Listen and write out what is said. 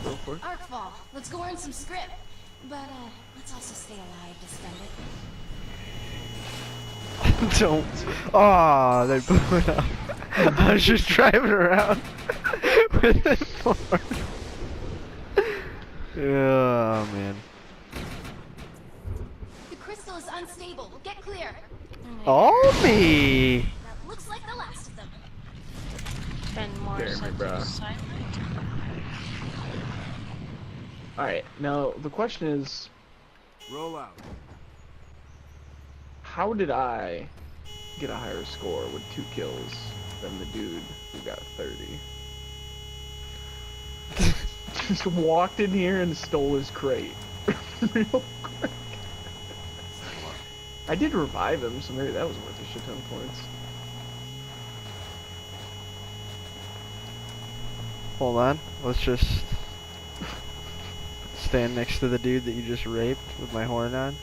Go for it. Arcfall. Let's go earn some script. But, let's also stay alive to spend it. Don't. Aw, they blew it up. I was just driving around with it for. Oh, man. The crystal is unstable. Get clear. Oh, me! That looks like the last of them. 10 more Dare me, seconds bruh. silent. Alright, now the question is, Roll out. how did I get a higher score with 2 kills than the dude who got 30? Just walked in here and stole his crate. Real quick. I did revive him, so maybe that was worth a shit ton of points. Hold on. Let's just stand next to the dude that you just raped with my horn on.